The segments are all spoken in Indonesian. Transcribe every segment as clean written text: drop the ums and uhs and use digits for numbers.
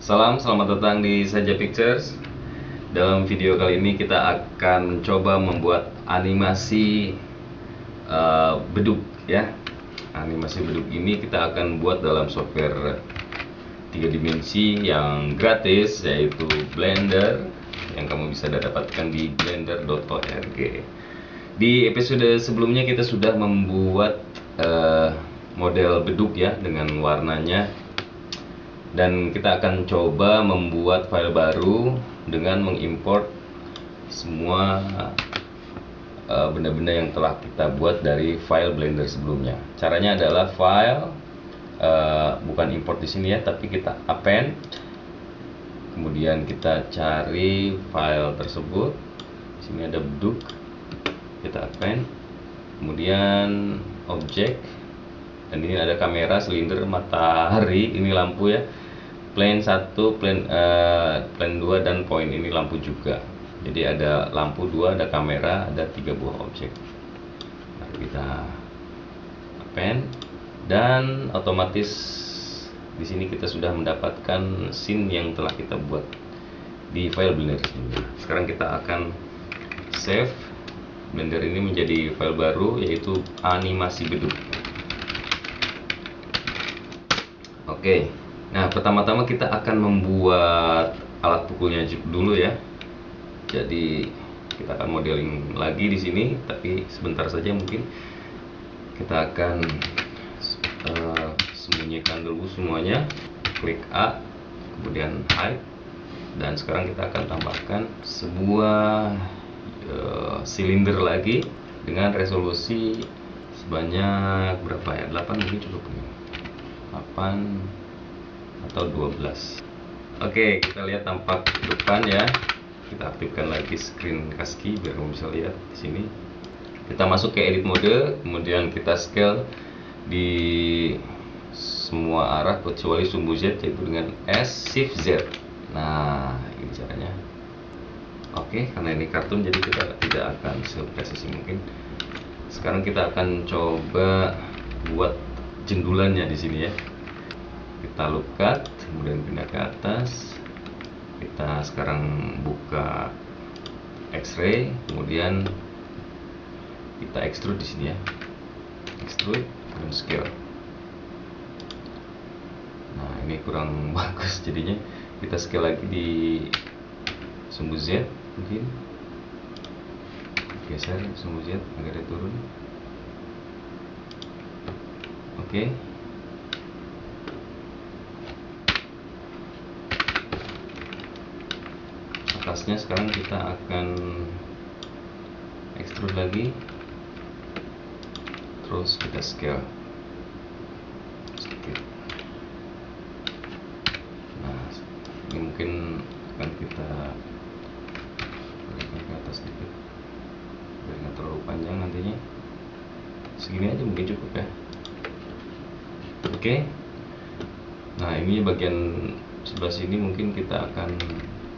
Selamat datang di Saja Pictures. Dalam video kali ini kita akan mencoba membuat animasi bedug ya. Animasi bedug ini kita akan buat dalam software 3 dimensi yang gratis, yaitu Blender, yang kamu bisa dapatkan di blender.org. Di episode sebelumnya kita sudah membuat model bedug ya dengan warnanya, dan kita akan coba membuat file baru dengan mengimport semua benda-benda yang telah kita buat dari file Blender sebelumnya. Caranya adalah file, bukan import di sini ya, tapi kita append, kemudian kita cari file tersebut. Di sini ada bedug, kita append, kemudian objek, dan ini ada kamera, silinder, matahari, ini lampu ya, plane 1, plane 2, dan point ini lampu juga. Jadi ada lampu 2, ada kamera, ada 3 buah objek. Mari kita append, dan otomatis di sini kita sudah mendapatkan scene yang telah kita buat di file Blender ini. Sekarang kita akan save Blender ini menjadi file baru, yaitu animasi bedug. Oke, nah pertama-tama kita akan membuat alat pukulnya dulu ya. Jadi kita akan modeling lagi di sini, tapi sebentar saja mungkin. Kita akan sembunyikan dulu semuanya, klik A, kemudian hide, dan sekarang kita akan tambahkan sebuah silinder lagi dengan resolusi sebanyak berapa ya? 8 mungkin cukup nih. 8 atau 12. Oke, kita lihat tampak depan ya. Kita aktifkan lagi screen cascade biar kamu bisa lihat di sini. Kita masuk ke edit mode, kemudian kita scale di semua arah kecuali sumbu Z, yaitu dengan S Shift Z. Nah, ini caranya. Oke, karena ini kartun jadi kita tidak akan presisi mungkin. Sekarang kita akan coba buat jendulannya di sini ya. Kita look cut, kemudian pindah ke atas. Kita sekarang buka X-ray, kemudian kita extrude di sini ya. Extrude dan scale. Nah, ini kurang bagus jadinya. Kita scale lagi di sumbu Z mungkin. Geser sumbu Z agar dia turun. Oke. Atasnya sekarang kita akan extrude lagi, terus kita scale sedikit. Nah, ini mungkin akan kita berikan ke atas sedikit biar nggak terlalu panjang nantinya. Segini aja mungkin cukup ya. Oke. Nah, ini bagian sebelah sini mungkin kita akan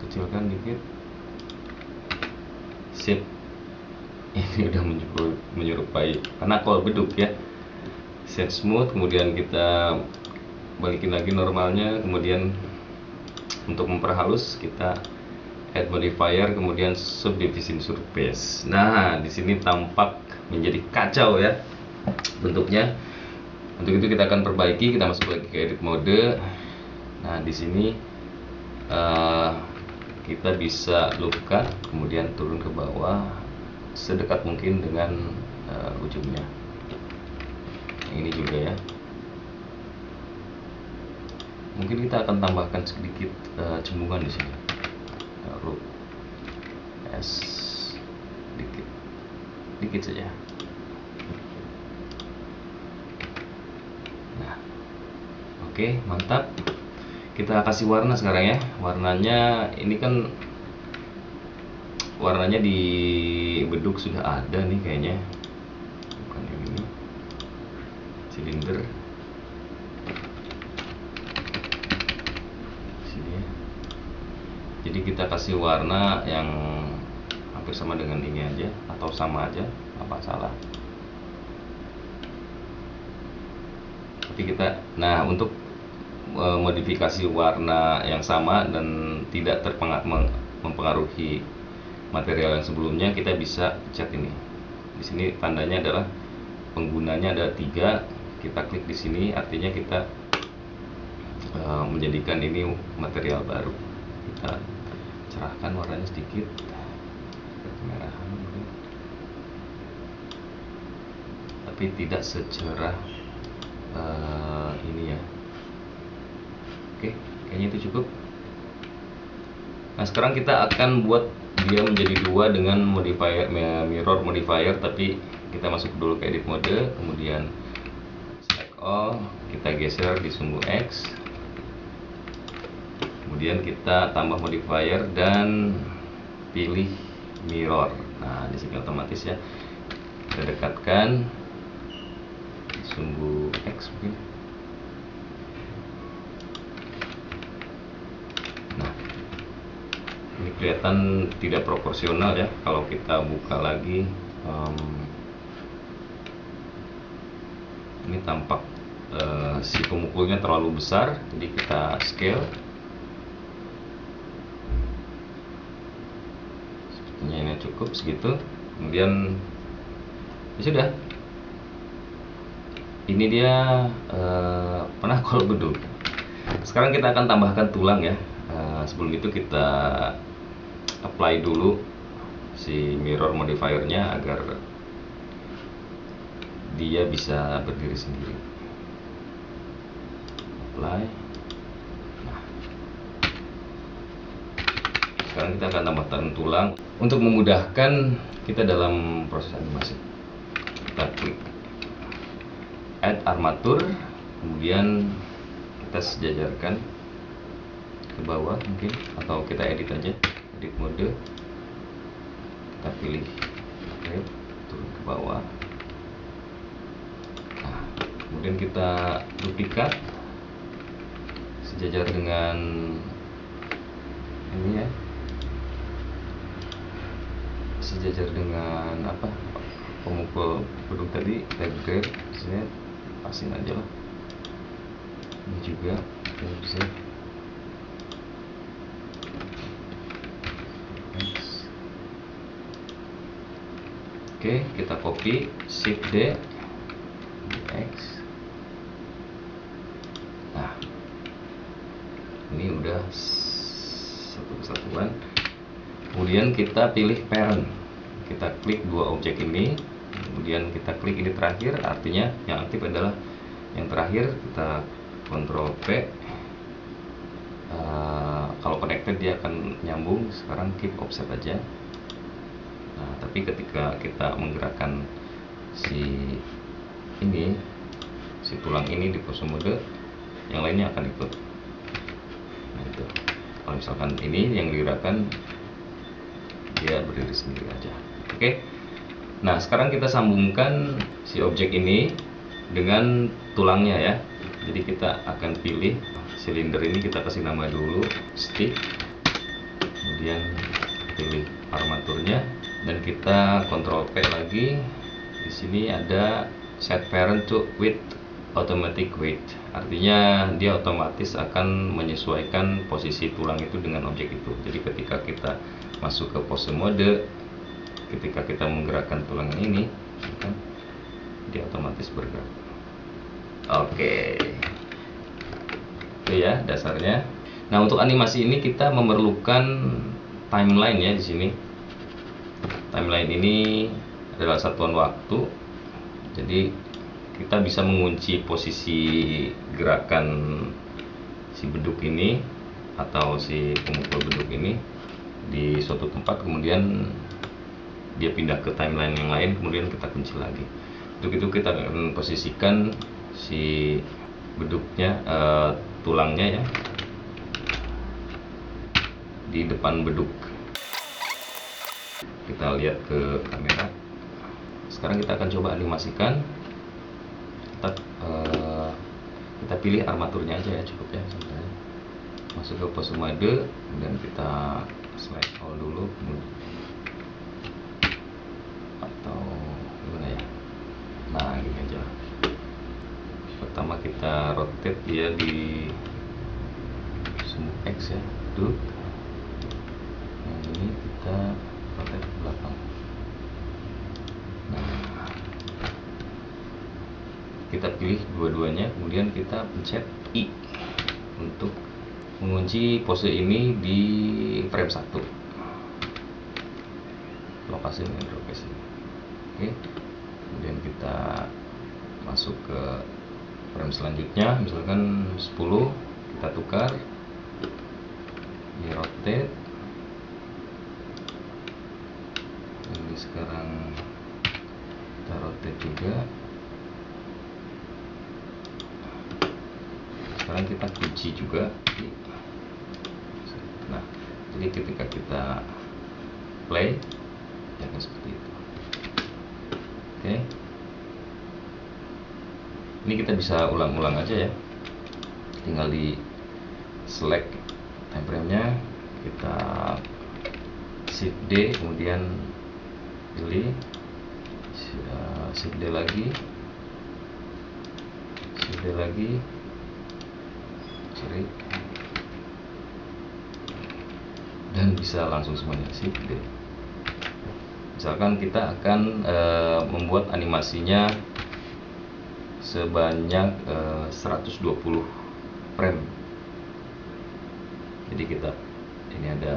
kecilkan dikit. Sip. Ini udah menyerupai karena kalau bedug ya. Set smooth, kemudian kita balikin lagi normalnya, kemudian untuk memperhalus kita add modifier, kemudian subdivision surface. Nah, di sini tampak menjadi kacau ya bentuknya. Untuk itu kita akan perbaiki, kita masuk lagi ke edit mode. Nah, di sini kita bisa look cut, kemudian turun ke bawah sedekat mungkin dengan ujungnya. Ini juga ya. Mungkin kita akan tambahkan sedikit cembungan di sini. Root S dikit saja. Nah, oke, mantap. Kita kasih warna sekarang ya. Warnanya ini kan warnanya di bedug sudah ada nih kayaknya. Bukan yang ini. Silinder. Sini ya. Jadi kita kasih warna yang hampir sama dengan ini aja, atau sama aja, apa salah. Tapi kita, nah untuk modifikasi warna yang sama dan tidak mempengaruhi material yang sebelumnya, kita bisa cat ini. Di sini tandanya adalah penggunanya ada 3. Kita klik di sini, artinya kita menjadikan ini material baru. Kita cerahkan warnanya sedikit, kemerahan mungkin, tapi tidak secerah ini ya. Oke, kayaknya itu cukup. Nah, sekarang kita akan buat dia menjadi 2 dengan modifier, mirror modifier, tapi kita masuk dulu ke edit mode, kemudian select all, kita geser di sumbu X, kemudian kita tambah modifier dan pilih mirror. Nah, di sini otomatis ya, kita dekatkan di sumbu X mungkin. Nah, ini kelihatan tidak proporsional ya. Kalau kita buka lagi, ini tampak si pemukulnya terlalu besar, jadi kita scale. Sepertinya ini cukup segitu. Kemudian ya sudah. Ini dia penakol beduk. Sekarang kita akan tambahkan tulang ya. Sebelum itu kita apply dulu si mirror modifiernya agar dia bisa berdiri sendiri. Apply. Nah, sekarang kita akan tambahkan tulang untuk memudahkan kita dalam proses animasi. Kita klik add armatur, kemudian kita sejajarkan ke bawah mungkin, atau kita edit aja, edit mode, kita pilih okay, turun ke bawah. Nah, kemudian kita duplikat sejajar dengan ini ya, sejajar dengan apa, pemukul beduk tadi. Kita grab, saya pasin aja lah. Ini juga kita bisa. Oke, kita copy, shift D, X. Nah, ini udah satu kesatuan. Kemudian kita pilih parent, kita klik 2 objek ini, kemudian kita klik ini terakhir, artinya yang aktif adalah yang terakhir. Kita Ctrl P. Kalau connected dia akan nyambung. Sekarang keep offset aja. Nah, tapi ketika kita menggerakkan si tulang ini di pose mode, yang lainnya akan ikut. Nah, itu. Kalau misalkan ini yang digerakkan, dia berdiri sendiri aja. Oke. Nah, sekarang kita sambungkan si objek ini dengan tulangnya ya. Jadi kita akan pilih silinder ini, kita kasih nama dulu stick, kemudian pilih armaturnya, dan kita Ctrl P lagi. Di sini ada set parent to with automatic weight, artinya dia otomatis akan menyesuaikan posisi tulang itu dengan objek itu. Jadi ketika kita masuk ke pose mode, ketika kita menggerakkan tulang ini, kan, dia otomatis bergerak. Oke, itu ya dasarnya. Nah, untuk animasi ini kita memerlukan timeline ya di sini. Timeline ini adalah satuan waktu. Jadi kita bisa mengunci posisi gerakan si beduk ini atau si pemukul beduk ini di suatu tempat, kemudian dia pindah ke timeline yang lain, kemudian kita kunci lagi. Untuk itu kita akan posisikan si beduknya, tulangnya ya, di depan beduk. Kita lihat ke kamera. Sekarang kita akan coba animasikan. Kita pilih armaturnya aja ya, cukup ya sebenarnya. Masuk ke pose mode, kemudian kita select all dulu, atau gimana ya. Nah, gini aja. Pertama kita rotate dia di tombol X ya, duk. Yang ini kita rotate ke belakang. Nah, kita pilih dua-duanya, kemudian kita pencet I untuk mengunci pose ini di frame 1. Lokasi dengan lokasi. Oke. Kemudian kita masuk ke frame selanjutnya, misalkan 10, kita tukar di rotate. Ini sekarang kita rotate juga. Sekarang kita kunci juga. Nah, jadi ketika kita play ya akan seperti itu. Oke. Ini kita bisa ulang-ulang aja ya. Tinggal di select time frame-nya, kita shift D, kemudian pilih shift D lagi, shift D lagi, sorry, dan bisa langsung semuanya shift D. Misalkan kita akan membuat animasinya sebanyak 120 frame. Jadi kita ini ada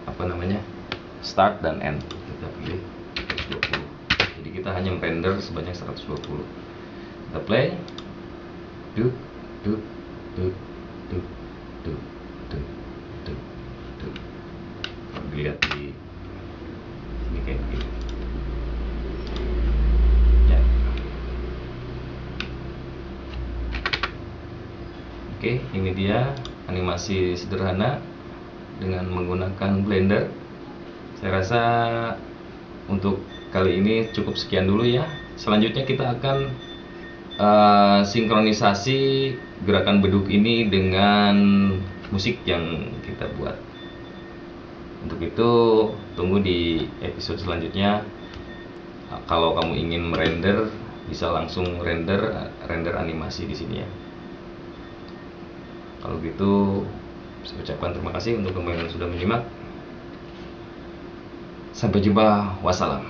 apa namanya, start dan end, kita pilih 120. Jadi kita hanya render sebanyak 120. Kita play, duk duk duk duk duk duk duk duk. Kalau dilihat di ini kayak gini ya. Oke, ini dia animasi sederhana dengan menggunakan Blender. Saya rasa untuk kali ini cukup sekian dulu ya. Selanjutnya kita akan sinkronisasi gerakan beduk ini dengan musik yang kita buat. Untuk itu tunggu di episode selanjutnya. Kalau kamu ingin merender, bisa langsung render animasi di sini ya. Kalau gitu, saya ucapkan terima kasih untuk teman-teman yang sudah menyimak. Sampai jumpa, wassalam.